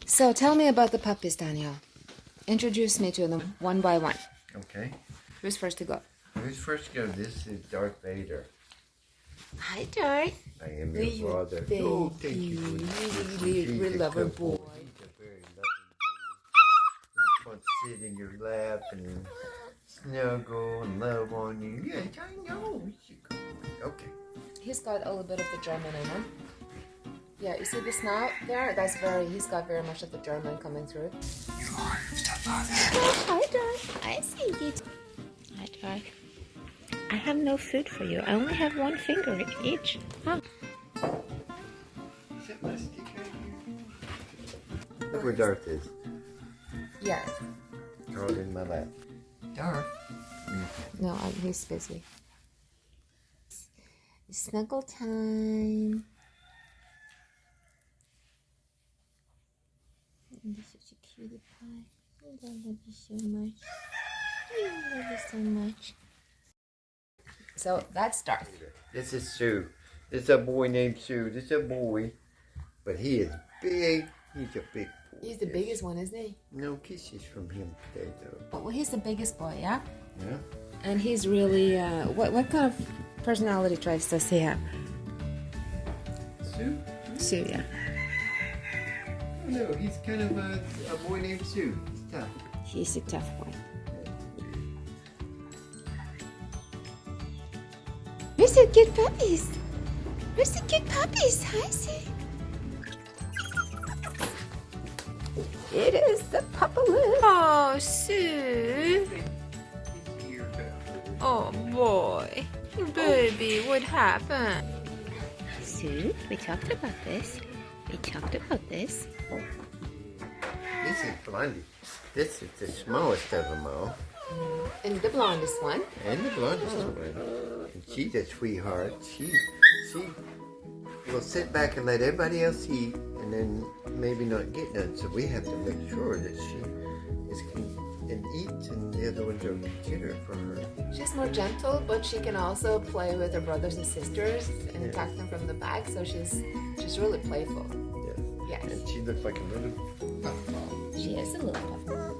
So tell me about the puppies, Daniel. Introduce me to them one by one. Okay. Who's first to go? Who's first to go? This is Darth Vader. Hi, Darth. I am your father. Baby. Oh, thank you. Really lover boy. He's a very loving boy. He wants to sit in your lap and snuggle and love on you. Yes, I know. He's a good boy. Okay. He's got a little bit of the German in him. Yeah, you see the snout there? He's got very much of the German coming through. You are your stepfather. Hi, Darth. I see you. Hi, Darth. I have no food for you. I only have one finger each. Huh? Is that my stick right here? Look where Darth is. Yeah. Curled in my lap. Darth. No, he's busy. Snuggle time. You're such a cutie pie. I love you so much. I love you so much. So that's Darth. This is Sue. This is a boy named Sue. This is a boy. But he is big. He's a big boy. He's the biggest one, isn't he? No kisses from him today, though. Well, he's the biggest boy, yeah? Yeah? And he's really, what kind of personality traits does he have? Sue? Sue, yeah. Oh, no, he's kind of a boy named Sue. He's tough. He's a tough boy. Where's the cute puppies? Where's the cute puppies? Hi, Sue. It is the puppaloo. Oh, Sue. Oh, boy. Baby, what happened? Sue, we talked about this. This is Blondie. This is the smallest of them all. And the blondest one. And the blondest one. And she's a sweetheart. She will sit back and let everybody else eat and then maybe not get none. So we have to make sure that she and eats and the other ones are considerate for her. She's more gentle, but she can also play with her brothers and sisters and attack them from the back. So she's really playful. Yes. Yes. And she looks like a little puffball. She is a little puffball.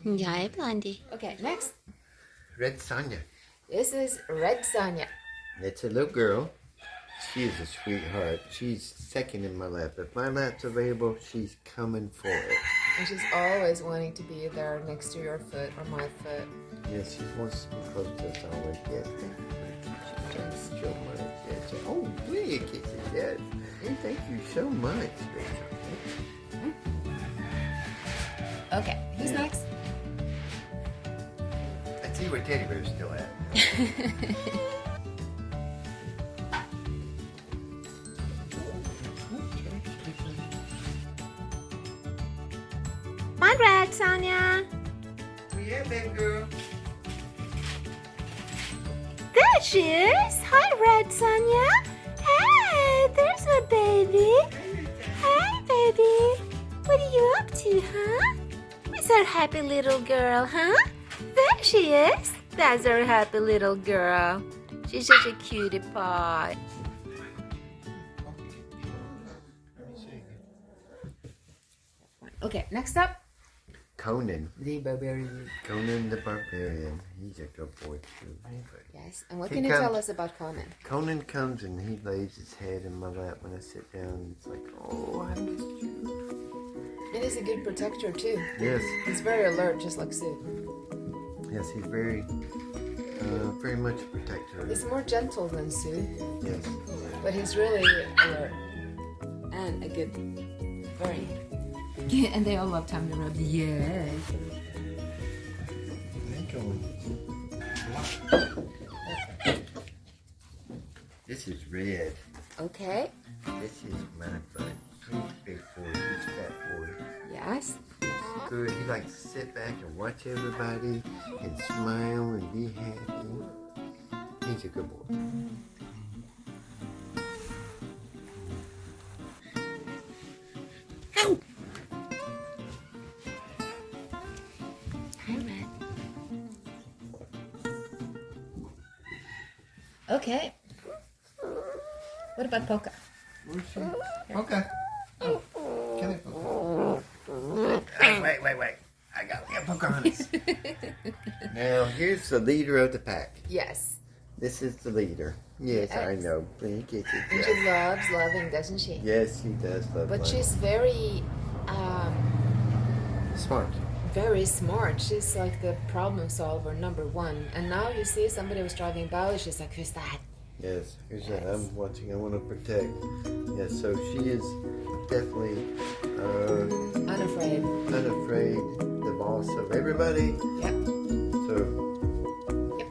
Yeah, Blondie. Okay, next. Red Sonja. This is Red Sonja. It's a little girl. She is a sweetheart. She's second in my lap. If my lap's available, she's coming for it. And she's always wanting to be there next to your foot or my foot. Yes, she wants to be close to us always. Yes. She does so much. Yes. Oh, really, kisses. Yes. And thank you so much. Okay, who's next? Let's see where Teddy Bear's still at. Come on, Red Sonja. Yeah, baby girl. There she is. Hi, Red Sonja. Hey, there's my baby. Hey, baby. What are you up to, huh? Where's our happy little girl, huh? There she is. That's our happy little girl. She's such a cutie pie. Okay, next up. Conan. The barbarian. Conan the Barbarian. He's a good boy too. Yes, and what can you tell us about Conan? Conan comes and he lays his head in my lap when I sit down. It's like, oh, I missed you. And he's a good protector too. Yes. He's very alert, just like Sue. Yes, he's very much a protector. He's more gentle than Sue. Yes. But he's really alert. And a good, very... And they all love time to rub. Yes. This is Red. Okay. This is my bud. He's big boy. He's fat boy. Yes. He's good. He likes to sit back and watch everybody and smile and be happy. He's a good boy. Ow! Hi, Red. Okay. What about Polka? Where's she? Okay. Oh, come here, Poca. Wait. I got Pocahontas. Now, here's the leader of the pack. Yes. This is the leader. Yes, I Yes. know. Blink it. And she loves loving, doesn't she? Yes, she does love But life. she's very, Smart. very smart. She's like the problem solver #1. And now you see somebody was driving by. She's like, "Who's that?" Yes, here's that. I'm watching. I want to protect. Yes, so she is definitely Unafraid. unafraid, the boss of everybody. Yep. So,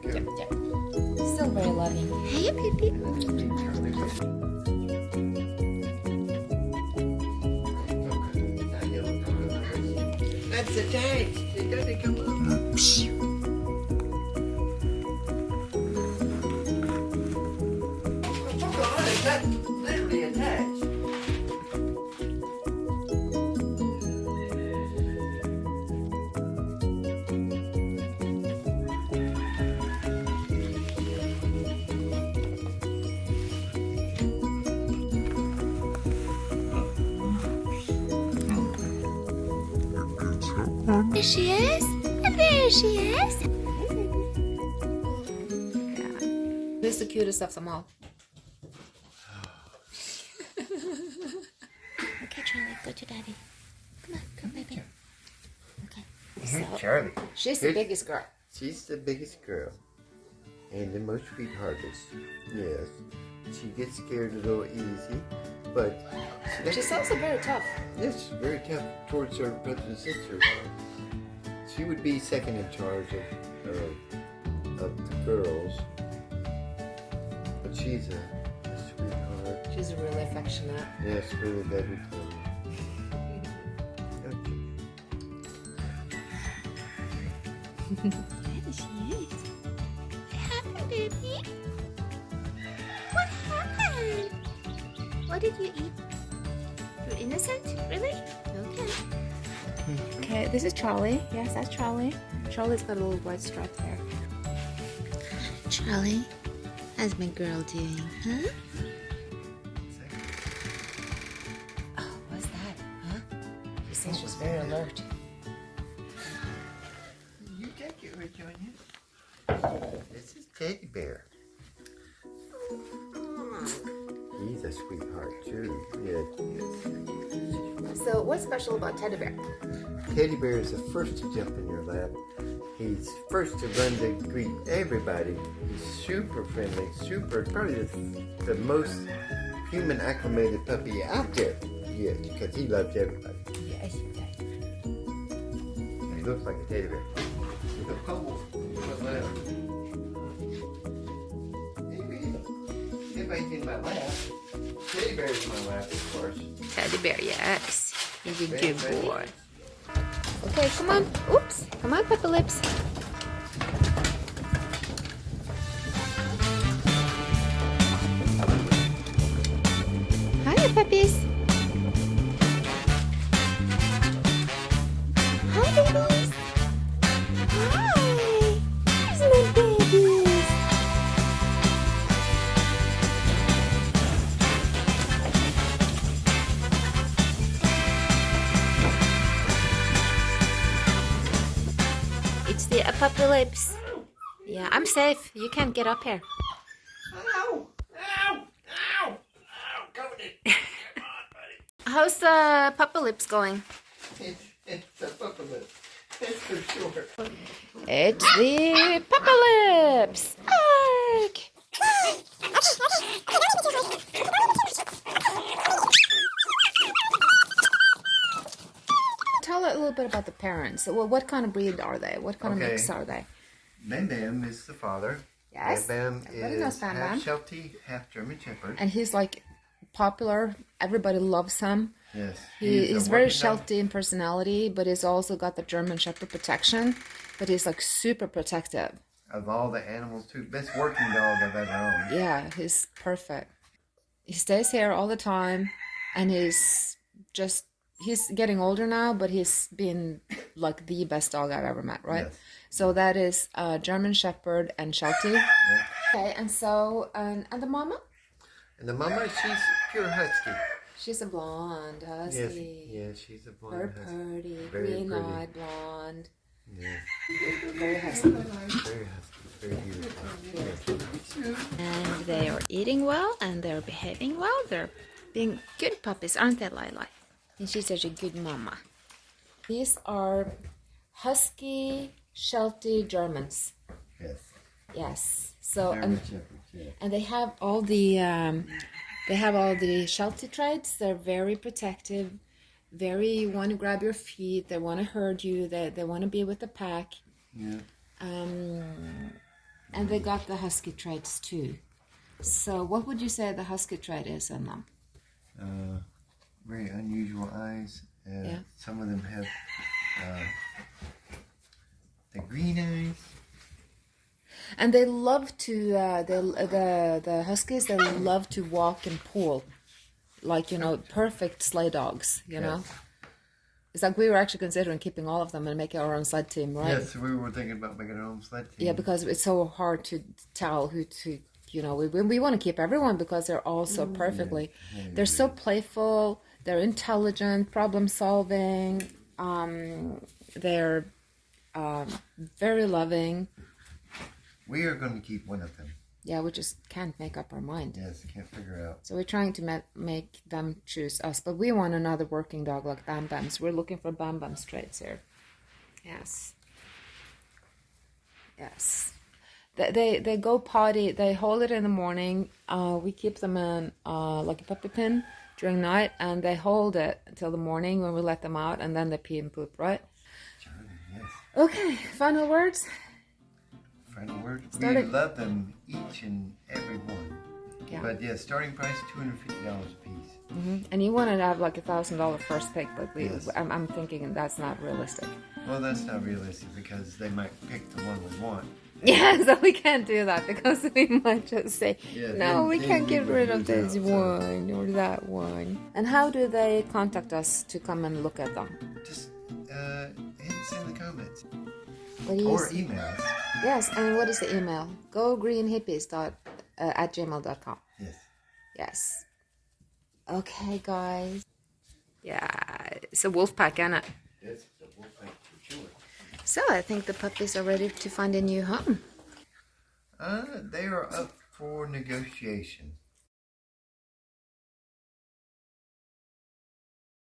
Yep. Still very loving. Hey, Pippi. that's attached. You gotta come up. That's literally attached. There she is. There she is. Who's the cutest of them all? Okay, Charlie, go to Daddy. Come, baby. Okay. Here's Charlie. She's the Here's- biggest girl. She's the biggest girl. And the most sweetheartest. Yes. She gets scared a little easy. But She's also very tough. yes, she's very tough towards her brothers and sisters. She would be second in charge of the girls. But she's a sweetheart. She's really affectionate. Yes, really baby. There she is. What happened, baby? What happened? What did you eat? You're innocent? Really? Okay. Okay, this is Charlie. Yes, that's Charlie. Charlie's got a little white stripe there. Charlie, how's my girl doing, huh? Oh, what's that? Huh? She says she's very alert. You take it, Virginia. This is Teddy Bear. He's a sweetheart too. Yes. So, what's special about Teddy Bear? Teddy Bear is the first to jump in your lap. He's first to run to greet everybody. He's super friendly, probably the most human acclimated puppy out there. Yes, because he loves everybody. Yes, he does. He looks like a teddy bear. With a pole in my lap. Everybody's in my lap. Teddy Bear's in my lap, of course. Teddy Bear, yes. He's a good boy. Okay, come on. Oops. Come on, Pepper Lips. Hiya, puppies. Hi, babies. Hi. There's my babies. It's the Puppy Lips. Yeah, I'm safe. You can't get up here. Ow! Ow! Ow! Ow! Come on, buddy. How's the Puppy Lips going? It's a puppy lip. That's for sure. It's the Puppy Lips. Ark! Tell a little bit about the parents. Well, what kind of breed are they? What kind of Okay. mix are they? Bam Bam is the father. Yes. Bam Bam Everybody knows is Bam half Bam. Sheltie, half German Shepherd. And he's like popular. Everybody loves him. Yes. He's very Sheltie in personality, but he's also got the German Shepherd protection. But he's like super protective. of all the animals too. Best working dog I've ever owned. Yeah, he's perfect. He stays here all the time, and he's getting older now, but he's been like the best dog I've ever met, right? Yes. So that is German Shepherd and Sheltie. Yeah. Okay, and so and the mama? And the mama, she's pure husky. She's a blonde husky. Yes, she's a blonde Very husky. pretty, Very green-eyed blonde. Yes. Very husky. Very husky. Very beautiful. And they are eating well and they're behaving well. They're being good puppies, aren't they, Lila? And she's such a good mama. These are husky Sheltie Germans. Yes. Yes. So German Shepherds, yeah. and they have all the Sheltie traits. They're very protective, very want to grab your feet. They want to herd you. They want to be with the pack. Yeah. And they got the husky traits too. So what would you say the husky trait is in them? Very unusual eyes. Yeah. Some of them have the green eyes. And they love to the huskies. They love to walk and pull, like perfect sleigh dogs. You know, it's like we were actually considering keeping all of them and making our own sled team, right? Yes, we were thinking about making our own sled team. Yeah, because it's so hard to tell who to. We want to keep everyone because they're all so perfectly. They're so playful. They're intelligent, problem solving. They're very loving. We are going to keep one of them. Yeah, we just can't make up our mind. Yes, can't figure out. So we're trying to make them choose us, but we want another working dog like Bam Bam's. We're looking for Bam Bam's traits here. Yes. Yes. They go potty. They hold it in the morning. We keep them in like a puppy pen during night, and they hold it until the morning when we let them out, and then they pee and poop, right? Yes. Okay, final words? Final word. Starting- We love them, each and every one. Yeah. But yeah, starting price $250 a piece. And you wanted to have like $1,000 first pick, but Yes. I'm thinking that's not realistic. Well, that's not realistic because they might pick the one we want. Yeah, so we can't do that because we might just say, Yeah, no, then- we then can't we get would rid of lose this out, so- one or that one. And how do they contact us to come and look at them? Just hit us in the comments. What do you Or email us. Yes, and what is the email? GoGreenHippies@gmail.com. Yes. Yes. Okay, guys. Yeah, it's a wolf pack, isn't it? Yes, the wolfpack for sure. So I think the puppies are ready to find a new home. They are up for negotiation.